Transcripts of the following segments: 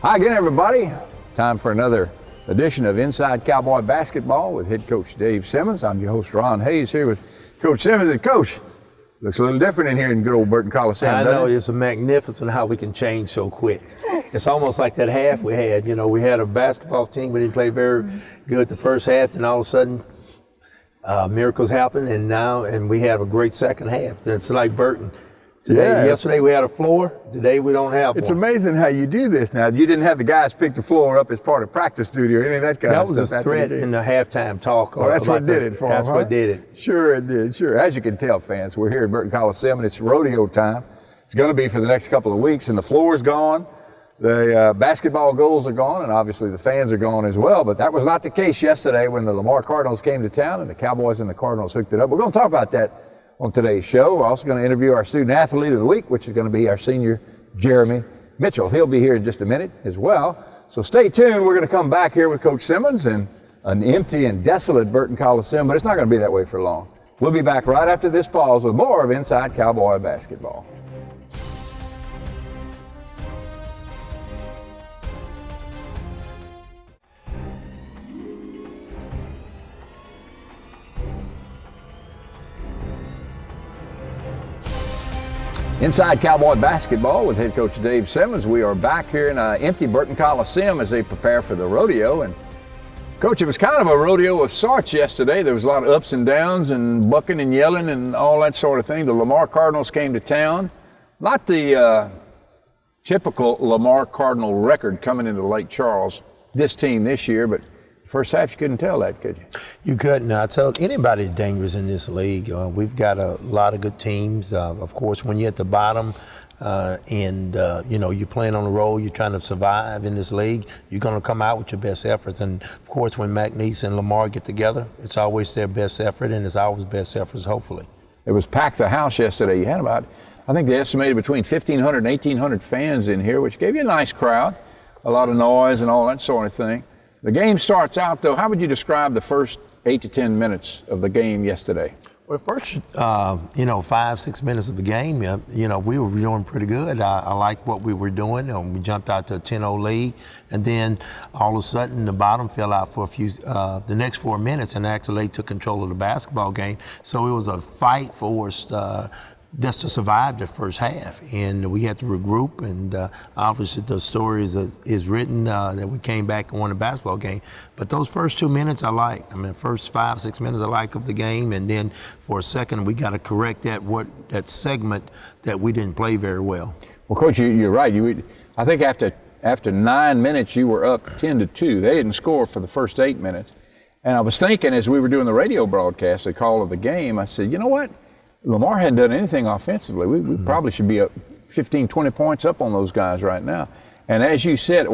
Hi again, everybody. It's time for another edition of Inside Cowboy Basketball with head coach Dave Simmons. I'm your host, Ron Hayes, here with Coach Simmons. And Coach, looks a little different in here in good old Burton Coliseum. I know, it's magnificent how we can change so quick. It's almost like that half we had. You know, we had a basketball team, we didn't play very good the first half, and all of a sudden, miracles happen, and we have a great second half. It's like Burton. Yesterday we had a floor. Today we don't have one. It's amazing how you do this now. You didn't have the guys pick the floor up as part of practice duty or any of that kind of stuff. That was a threat in the halftime talk. Oh, that's what did it for them. That's what did it. Sure it did, sure. As you can tell, fans, we're here at Burton Coliseum, and it's rodeo time. It's going to be for the next couple of weeks, and the floor's gone. The basketball goals are gone, and obviously the fans are gone as well. But that was not the case yesterday when the Lamar Cardinals came to town and the Cowboys and the Cardinals hooked it up. We're going to talk about that on today's show. We're also going to interview our student athlete of the week, which is going to be our senior, Jeremy Mitchell. He'll be here in just a minute as well. So stay tuned. We're going to come back here with Coach Simmons and an empty and desolate Burton Coliseum, but it's not going to be that way for long. We'll be back right after this pause with more of Inside Cowboy Basketball. Inside Cowboy Basketball with head coach Dave Simmons. We are back here in an empty Burton Coliseum as they prepare for the rodeo. And Coach, it was kind of a rodeo of sorts yesterday. There was a lot of ups and downs and bucking and yelling and all that sort of thing. The Lamar Cardinals came to town. Not the typical Lamar Cardinal record coming into Lake Charles, this team this year, but first half, you couldn't tell that, could you? You couldn't. I told anybody's dangerous in this league. We've got a lot of good teams. Of course, when you're at the bottom and you're playing on the road, you're trying to survive in this league, you're going to come out with your best efforts. And, of course, when McNeese and Lamar get together, it's always their best effort, and it's always best efforts, hopefully. It was packed the house yesterday. You had about, I think they estimated between 1,500 and 1,800 fans in here, which gave you a nice crowd, a lot of noise and all that sort of thing. The game starts out, though. How would you describe the first 8 to 10 minutes of the game yesterday? Well, first, 5-6 minutes of the game, we were doing pretty good. I liked what we were doing. We jumped out to a 10-0 lead, and then all of a sudden the bottom fell out for the next 4 minutes, and actually they took control of the basketball game. So it was a fight for us just to survive the first half, and we had to regroup, and obviously the story is written that we came back and won the basketball game. But those first 2 minutes I like. I mean, first 5-6 minutes I like of the game, and then for a second we got to correct that segment that we didn't play very well. Well, Coach, you're right. I think after 9 minutes you were up 10-2. They didn't score for the first 8 minutes, and I was thinking as we were doing the radio broadcast, the call of the game, I said, you know what? Lamar hadn't done anything offensively. We probably should be up 15, 20 points up on those guys right now. And as you said,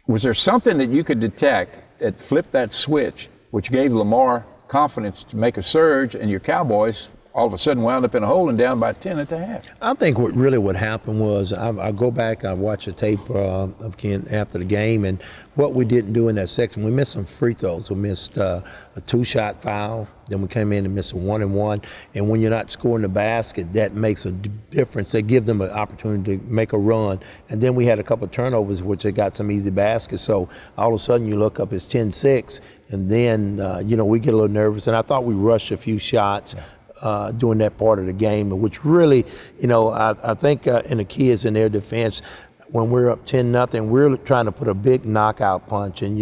was there something that you could detect that flipped that switch, which gave Lamar confidence to make a surge, and your Cowboys all of a sudden wound up in a hole and down by 10 at the half? I think what happened was I go back, I watch the tape of Ken after the game, and what we didn't do in that section, we missed some free throws. We missed a 2-shot foul. Then we came in and missed a 1-and-1. And when you're not scoring the basket, that makes a difference. They give them an opportunity to make a run. And then we had a couple of turnovers, which they got some easy baskets. So all of a sudden you look up, it's 10-6. And then, we get a little nervous. And I thought we rushed a few shots during that part of the game, which really, I think in the kids in their defense, when we're up 10-0, we're trying to put a big knockout punch. And,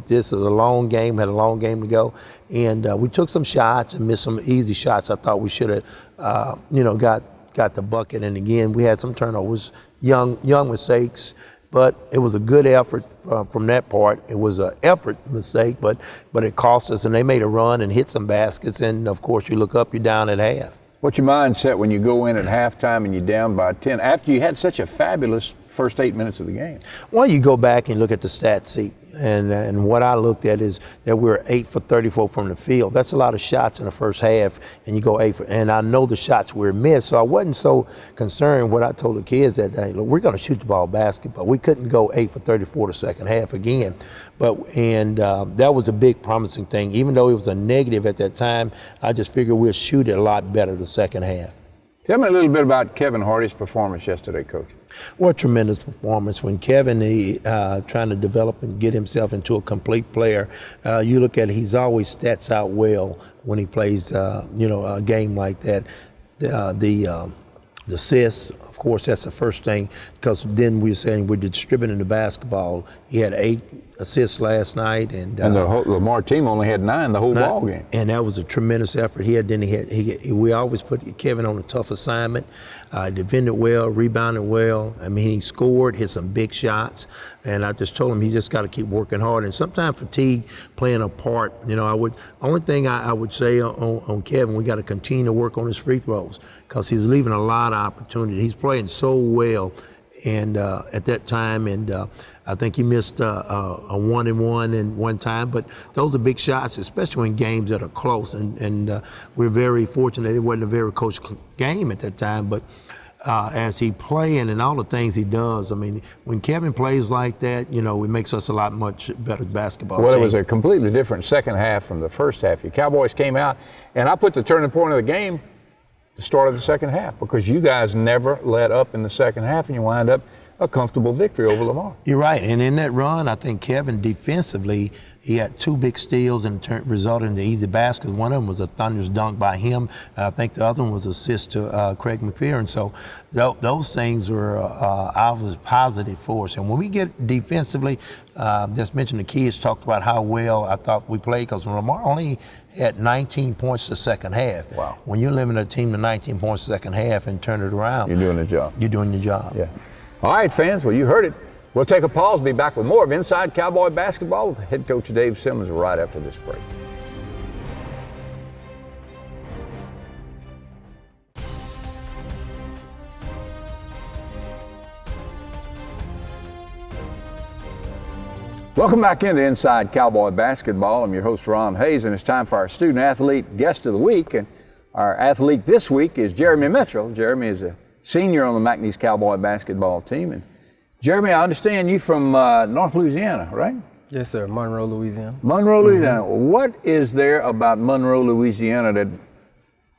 this is a long game, had a long game to go. And we took some shots and missed some easy shots. I thought we should have, got the bucket. And again, we had some turnovers, young mistakes. But it was a good effort from that part. It was an effort mistake, but it cost us. And they made a run and hit some baskets. And, of course, you look up, you're down at half. What's your mindset when you go in at halftime and you're down by 10 after you had such a fabulous first 8 minutes of the game? Well, you go back and look at the stat sheet. And what I looked at is that we're 8 for 34 from the field. That's a lot of shots in the first half, and you go 8 for, and I know the shots were missed, so I wasn't so concerned. What I told the kids that day, look, we're going to shoot the ball basketball. We couldn't go 8 for 34 the second half again, that was a big promising thing. Even though it was a negative at that time, I just figured we'll shoot it a lot better the second half. Tell me a little bit about Kevin Hardy's performance yesterday, Coach. What a tremendous performance. When Kevin, trying to develop and get himself into a complete player, you look at it, he's always stats out well when he plays, a game like that. The assists, of course, that's the first thing, because then we're saying we're distributing the basketball. He had 8 assists last night, and the Lamar team only had 9 the whole ball game. And that was a tremendous effort. We always put Kevin on a tough assignment. Defended well, rebounded well. I mean, he scored, hit some big shots, and I just told him he just got to keep working hard. And sometimes fatigue playing a part. Only thing I would say on Kevin, we got to continue to work on his free throws, because he's leaving a lot of opportunity. He's playing so well, and at that time, and I think he missed a 1-and-1 in one time, but those are big shots, especially in games that are close. And we're very fortunate it wasn't a very close game at that time, but as he playing and all the things he does, I mean, when Kevin plays like that, it makes us a lot much better basketball team. It was a completely different second half from the first half. Your Cowboys came out, and I put the turning point of the game the start of the second half, because you guys never let up in the second half, and you wind up a comfortable victory over Lamar. You're right, and in that run, I think Kevin defensively, he had 2 big steals and resulted in the easy baskets. One of them was a thunderous dunk by him. I think the other one was an assist to Craig McPherson. So those things were obviously positive for us. And when we get defensively, just mentioned the kids talked about how well I thought we played, because Lamar only had 19 points the second half. Wow. When you limit a team to 19 points the second half and turn it around, You're doing the job. You're doing the job. Yeah. All right, fans. Well, you heard it. We'll take a pause. Be back with more of Inside Cowboy Basketball with head coach Dave Simmons right after this break. Welcome back into Inside Cowboy Basketball. I'm your host, Ron Hayes, and it's time for our student athlete guest of the week. And our athlete this week is Jeremy Mitchell. Jeremy is a senior on the McNeese Cowboy basketball team. And Jeremy, I understand you from North Louisiana, right? Yes, sir. Monroe, Louisiana. Monroe, Louisiana. What is there about Monroe, Louisiana that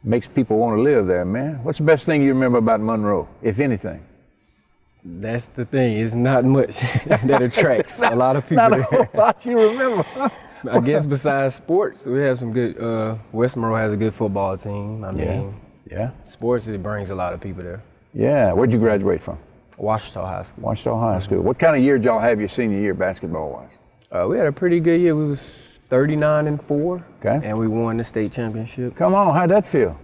makes people want to live there, man? What's the best thing you remember about Monroe, if anything? That's the thing. It's not much that attracts a lot of people. Not a whole lot you remember. I guess besides sports, we have some good. West Monroe has a good football team. I mean, Yeah. sports, it brings a lot of people there. Yeah. Where'd you graduate from? Ouachita High School. Ouachita High School. What kind of year did y'all have your senior year basketball-wise? We had a pretty good year. We was 39-4. Okay. And we won the state championship. Come on, how'd that feel?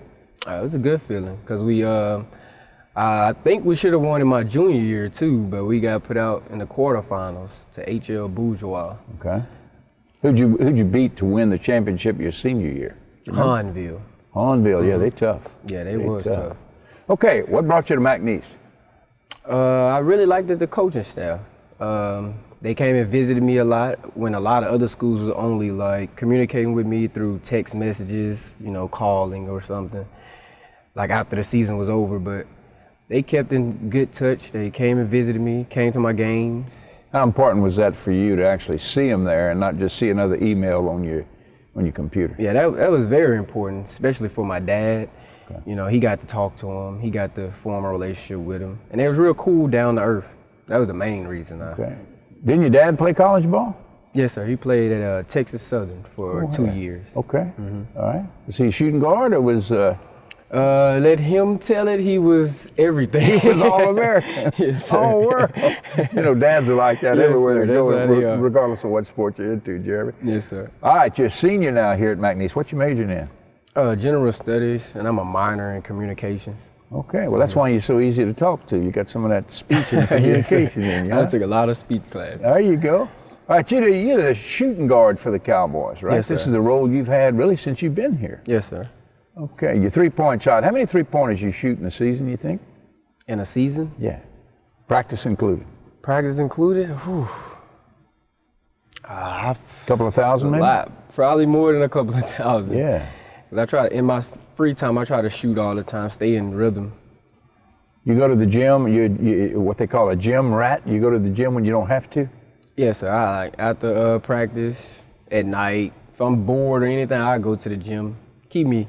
It was a good feeling, because we. I think we should have won in my junior year too, but we got put out in the quarterfinals to HL Bourgeois. Okay. Who'd you beat to win the championship your senior year? Hahnville. Hahnville, yeah, they tough. Yeah, they was tough. Okay, what brought you to McNeese? I really liked the coaching staff. They came and visited me a lot when a lot of other schools was only like communicating with me through text messages, calling or something, like after the season was over. But they kept in good touch. They came and visited me, came to my games. How important was that for you to actually see them there and not just see another email on your computer? Yeah, that was very important, especially for my dad. Okay. He got to talk to him. He got to form a relationship with him. And it was real cool, down to earth. That was the main reason. Okay. Didn't your dad play college ball? Yes, sir. He played at Texas Southern for 2 years. Okay. All right. Was he shooting guard or was... let him tell it, he was everything. He was All-American. Yes, sir. All world. Dads are like that Yes, everywhere sir. they go, That's how they are. regardless of what sport you're into, Jeremy. Yes, sir. All right, you're a senior now here at McNeese. What you majoring in? General studies, and I'm a minor in communications. Okay, well, that's why you're so easy to talk to. You got some of that speech and communication in you. I took a lot of speech class. There you go. All right, you're the shooting guard for the Cowboys, right? Yes, sir. This is a role you've had really since you've been here. Yes, sir. Okay, your three-point shot. How many three-pointers you shoot in a season, you think? In a season? Yeah. Practice included. Practice included? Whew. A couple of thousand, maybe? A lot. Probably more than a couple of thousand. Yeah. 'Cause I try, in my free time, I try to shoot all the time, stay in rhythm. You go to the gym, you what they call a gym rat? You go to the gym when you don't have to? Yes, sir. I like after practice, at night, if I'm bored or anything, I go to the gym. Keep me,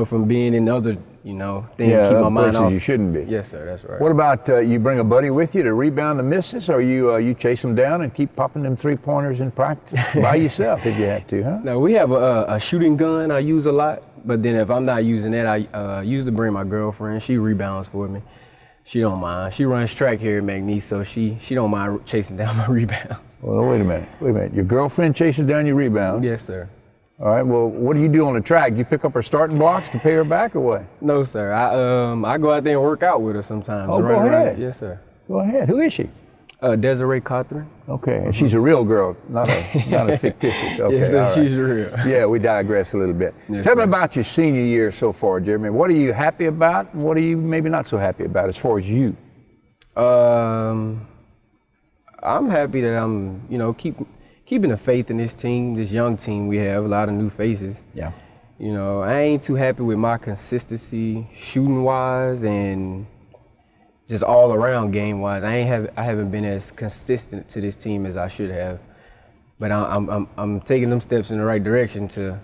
from being in other, things Yeah, to keep my other mind places off. you shouldn't be. Yes, sir, that's right. What about you bring a buddy with you to rebound the misses, or you chase them down and keep popping them 3-pointers in practice by yourself if you have to, huh? Now, we have a shooting gun I use a lot, but then if I'm not using that, I usually bring my girlfriend. She rebounds for me. She don't mind. She runs track here at McNeese, so she don't mind chasing down my rebound. Well, wait a minute. Your girlfriend chases down your rebounds? Yes, sir. All right, well, what do you do on the track? Do you pick up her starting blocks to pay her back or what? No, sir. I go out there and work out with her sometimes. Oh, run go around. ahead. Yes, sir. Go ahead. Who is she? Desiree Cawthorn. Okay, and she's a real girl, not a fictitious. Okay, Yes, sir, all right. she's real. Yeah, we digress a little bit. Yes, Tell me sir. about your senior year so far, Jeremy. What are you happy about, and what are you maybe not so happy about as far as you? I'm happy that I'm, keeping the faith in this team, this young team we have, a lot of new faces. Yeah. I ain't too happy with my consistency shooting-wise and just all around game-wise. I haven't been as consistent to this team as I should have. But I'm taking them steps in the right direction to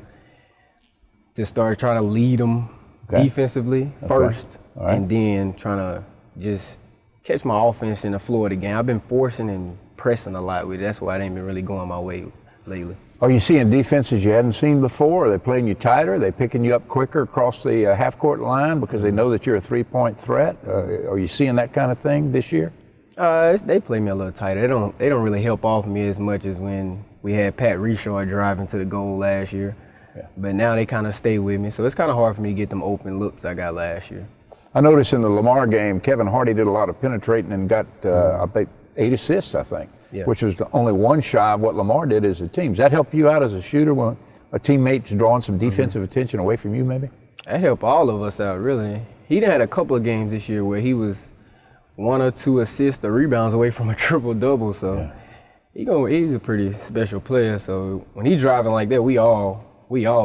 start trying to lead them defensively first, All right. and then trying to just catch my offense in the floor of the game. I've been forcing and pressing a lot with it. That's why it ain't been really going my way lately. Are you seeing defenses you hadn't seen before? Are they playing you tighter? Are they picking you up quicker across the half-court line because they know that you're a three-point threat? Are you seeing that kind of thing this year? They play me a little tighter. They don't really help off me as much as when we had Pat Richard driving to the goal last year. Yeah. But now they kind of stay with me, so it's kind of hard for me to get them open looks I got last year. I noticed in the Lamar game, Kevin Hardy did a lot of penetrating and got, I bet, 8 assists, I think, Yeah. which was only one shy of what Lamar did as a team. Does that help you out as a shooter when a teammate's drawing some defensive attention away from you, maybe? That helped all of us out, really. He done had a couple of games this year where he was 1 or 2 assists or rebounds away from a triple-double, so he's a pretty special player. So when he's driving like that, we all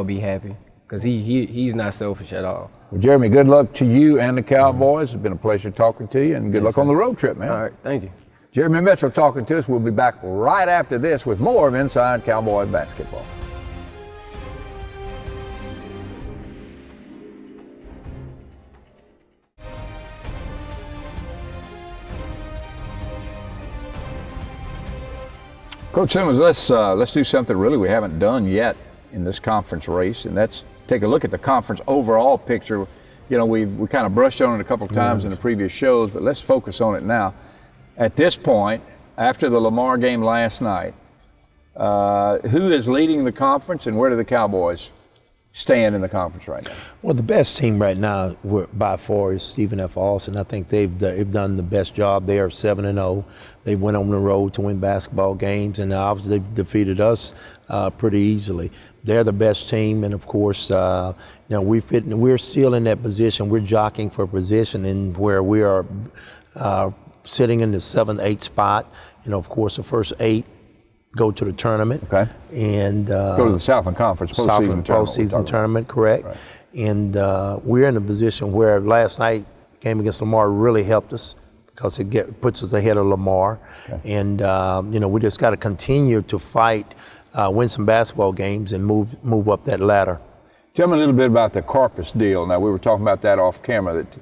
be happy because he's not selfish at all. Well, Jeremy, good luck to you and the Cowboys. It's been a pleasure talking to you, and good luck on the road trip, man. All right, thank you. Jeremy Mitchell talking to us. We'll be back right after this with more of Inside Cowboy Basketball. Coach Simmons, let's do something really we haven't done yet in this conference race, and that's take a look at the conference overall picture. You know, we kind of brushed on it a couple of times in the previous shows, but let's focus on it now. At this point, after the Lamar game last night, who is leading the conference, and where do the Cowboys stand in the conference right now? Well, the best team right now by far is Stephen F. Austin. I think they've done the best job. They are 7-0. They went on the road to win basketball games, and obviously they defeated us pretty easily. They're the best team, and of course, we're still in that position. We're jockeying for position in where we are sitting in the 7th, 8th spot. Of course, the first 8 go to the tournament. Okay. And go to the Southland Conference postseason tournament, correct. Right. And we're in a position where last night game against Lamar really helped us because it puts us ahead of Lamar. Okay. And we just got to continue to fight, win some basketball games, and move up that ladder. Tell me a little bit about the Corpus deal. Now, we were talking about that off camera, that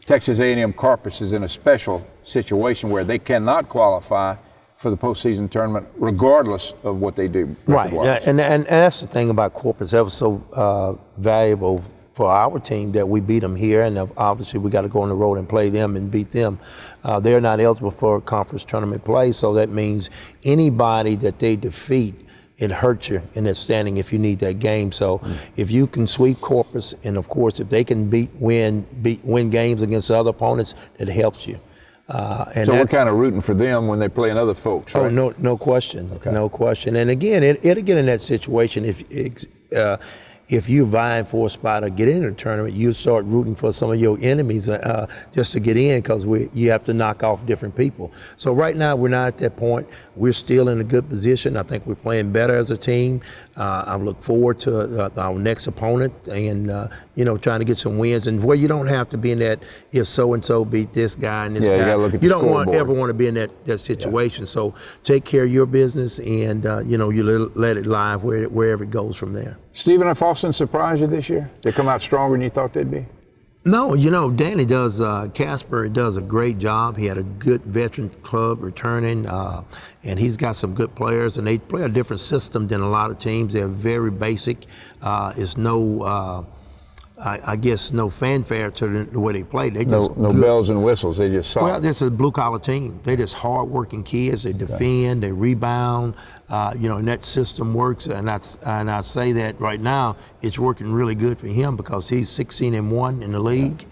Texas A&M Corpus is in a special situation where they cannot qualify for the postseason tournament, regardless of what they do. Right, and that's the thing about Corpus. That was so valuable for our team that we beat them here, and obviously we got to go on the road and play them and beat them. They're not eligible for conference tournament play, so that means anybody that they defeat, it hurts you in that standing if you need that game. So if you can sweep Corpus, and of course if they can win games against other opponents, it helps you. So we're kind of rooting for them when they're playing other folks, right? Oh, no question, Okay. no question. And again, it'll get in that situation if you're vying for a spot or get into the tournament, you start rooting for some of your enemies just to get in because you have to knock off different people. So right now we're not at that point. We're still in a good position. I think we're playing better as a team. I look forward to our next opponent and trying to get some wins, and where you don't have to be in that if so-and-so beat this guy and this guy. You gotta look at you the don't scoreboard. ever want to be in that situation. Yeah. So take care of your business and you let it lie wherever it goes from there. Stephen F. Austin Fawson surprise you this year? They come out stronger than you thought they'd be? No, Danny does, Casper does a great job. He had a good veteran club returning, and he's got some good players, and they play a different system than a lot of teams. They're very basic. It's no, I guess, no fanfare to the way they play. They just No bells and whistles. They just Well, this is a blue-collar team. They're just hard-working kids. They defend, they rebound, and that system works. And I say that right now, it's working really good for him because he's 16-1 in the league.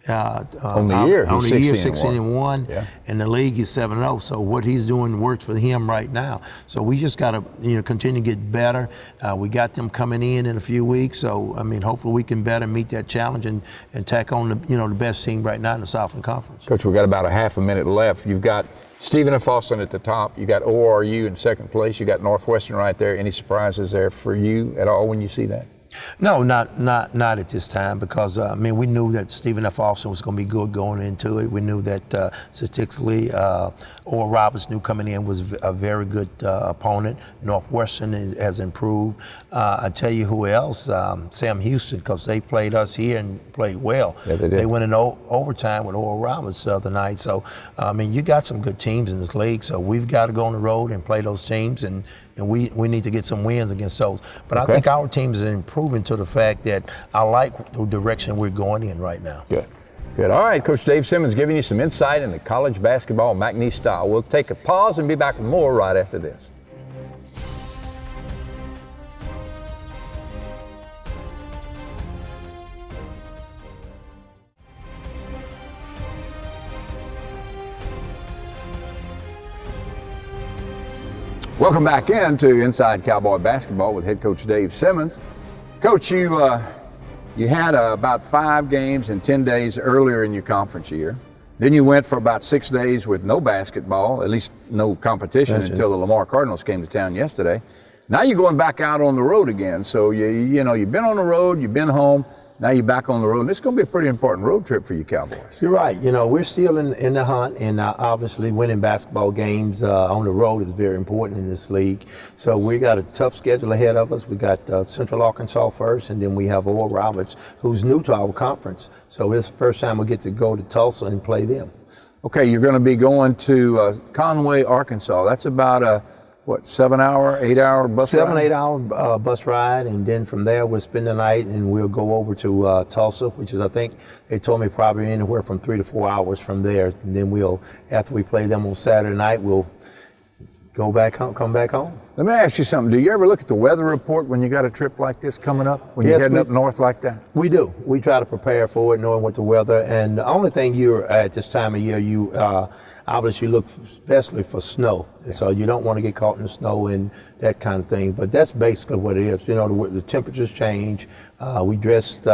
On the year, on he's the year, 16-1. 16-1, and the league is 7-0. So what he's doing works for him right now. So we just got to, continue to get better. We got them coming in a few weeks. So hopefully we can better meet that challenge and tack on the best team right now in the Southern Conference. Coach, we've got about a half a minute left. You've got Stephen and Fawson at the top. You got ORU in second place. You got Northwestern right there. Any surprises there for you at all when you see that? No, not at this time, because we knew that Stephen F. Austin was going to be good going into it. We knew that statistically, Oral Roberts knew coming in was a very good opponent. Northwestern has improved. I tell you who else, Sam Houston, because they played us here and played well. Yeah, they did. They went in overtime with Oral Roberts the other night. So, you got some good teams in this league. So we've got to go on the road and play those teams, and we need to get some wins against those. But I think our team is improving to the fact that I like the direction we're going in right now. Good. All right, Coach Dave Simmons giving you some insight into college basketball McNeese style. We'll take a pause and be back with more right after this. Welcome back into Inside Cowboy Basketball with head coach Dave Simmons. Coach, you had about 5 games in 10 days earlier in your conference year. Then you went for about 6 days with no basketball, at least no competition until the Lamar Cardinals came to town yesterday. Now you're going back out on the road again. So you've been on the road, you've been home. Now you're back on the road, and it's going to be a pretty important road trip for you Cowboys. You're right. We're still in the hunt, and obviously winning basketball games on the road is very important in this league. So we got a tough schedule ahead of us. We got Central Arkansas first, and then we have Oral Roberts, who's new to our conference. So it's the first time we get to go to Tulsa and play them. Okay, you're going to be going to Conway, Arkansas. That's about a 7-hour, 8-hour bus ride? 7, 8-hour bus ride, and then from there we'll spend the night, and we'll go over to Tulsa, which is, I think they told me, probably anywhere from 3 to 4 hours from there. And then after we play them on Saturday night, we'll go back home, come back home. Let me ask you something. Do you ever look at the weather report when you got a trip like this coming up, when you're heading up north like that? We do. We try to prepare for it, knowing what the weather. And the only thing at this time of year, you obviously look especially for snow. Yeah. So you don't want to get caught in the snow and that kind of thing. But that's basically what it is. The temperatures change. We dressed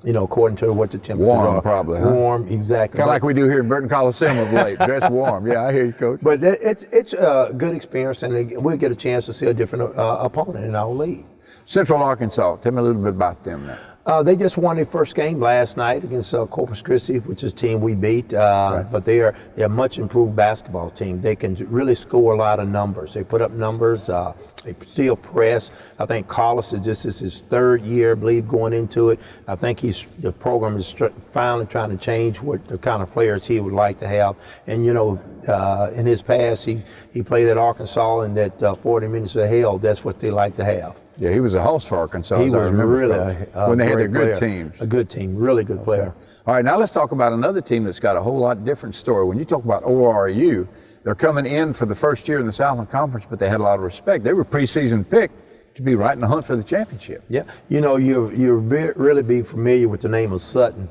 according to what the temperatures are. Warm, probably, huh? Warm, exactly. Kind of like we do here in Burton Coliseum of late. Dress warm. Yeah, I hear you, Coach. But it's a good experience, and we'll get a chance to see a different opponent in our league. Central Arkansas, tell me a little bit about them now. They just won their first game last night against Corpus Christi, which is a team we beat. Right. But they're a much improved basketball team. They can really score a lot of numbers. They put up numbers. They still press. I think Carlos is his 3rd year, I believe, going into it. I think the program is finally trying to change what the kind of players he would like to have. And in his past, he played at Arkansas, and that 40 minutes of hell, that's what they like to have. Yeah, he was a host for Arkansas. He was really when they had their good good teams. A good team, really good player. All right, now let's talk about another team that's got a whole lot different story. When you talk about ORU, they're coming in for the first year in the Southern Conference, but they had a lot of respect. They were preseason picked to be right in the hunt for the championship. Yeah, you really be familiar with the name of Sutton.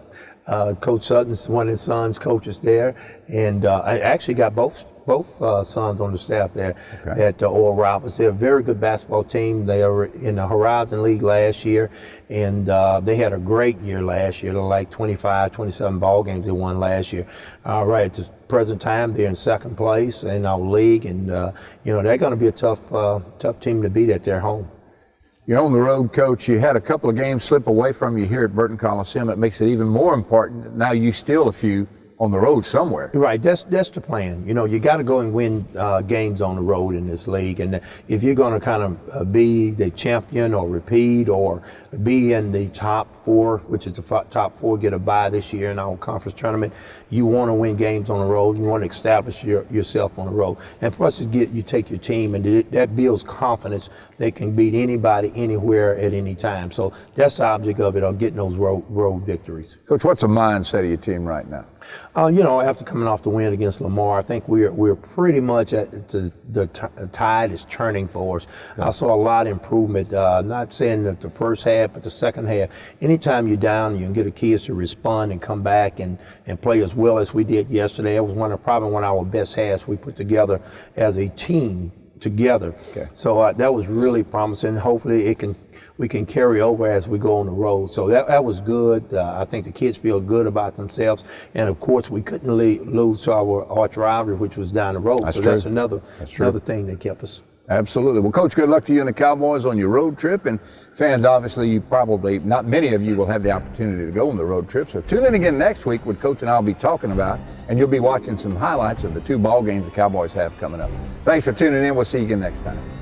Coach Sutton's one of his sons coaches there, and I actually got both sons on the staff there at Oral Roberts. They're a very good basketball team. They are in the Horizon League last year, and they had a great year last year. They're like 25, 27 ball games they won last year. All right, at the present time, they're in 2nd place in our league, and they're going to be a tough team to beat at their home. You're on the road, Coach. You had a couple of games slip away from you here at Burton Coliseum. It makes it even more important. Now you steal a few on the road somewhere. Right, that's the plan. You know, you got to go and win games on the road in this league, and if you're going to kind of be the champion or repeat or be in the top four, which is the top four, get a bye this year in our conference tournament, you want to win games on the road. You want to establish yourself on the road, and plus you take your team, and that builds confidence. They can beat anybody, anywhere, at any time. So that's the object of it, on getting those road victories. Coach, what's the mindset of your team right now? You know, after coming off the win against Lamar, I think we're pretty much at the tide is turning for us. Okay. I saw a lot of improvement. Not saying that the first half, but the second half. Anytime you're down, you can get the kids to respond and come back and play as well as we did yesterday. It was probably one of our best halves we put together as a team together. Okay. So that was really promising. Hopefully we can carry over as we go on the road. So that was good. I think the kids feel good about themselves. And of course, we couldn't lose to our arch rivalry, which was down the road. That's another thing that kept us. Absolutely. Well, Coach, good luck to you and the Cowboys on your road trip. And fans, obviously, not many of you will have the opportunity to go on the road trip. So tune in again next week when Coach and I will be talking about, and you'll be watching some highlights of the 2 ball games the Cowboys have coming up. Thanks for tuning in. We'll see you again next time.